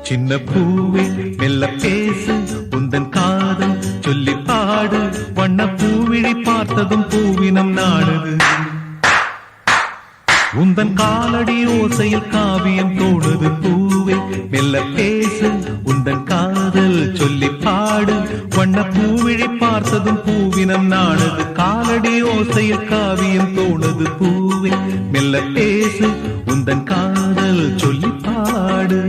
சின்ன பூவே மெல்ல பேசு உந்தன் காதல் சொல்லி பாடு வண்ண பூவிழி பார்த்ததும் பூவினம் நாடுது உந்தன் காலடி ஓசையில் காவியம் தோடுது பூவே மெல்ல பேசு உந்தன் காதல் சொல்லி பாடு வண்ண பூவிழி பார்த்ததும் பூவினம் நாடுது காலடி ஓசையில் காவியம் தோடுது பூவே மெல்ல பேசு உந்தன் காதல் சொல்லி பாடு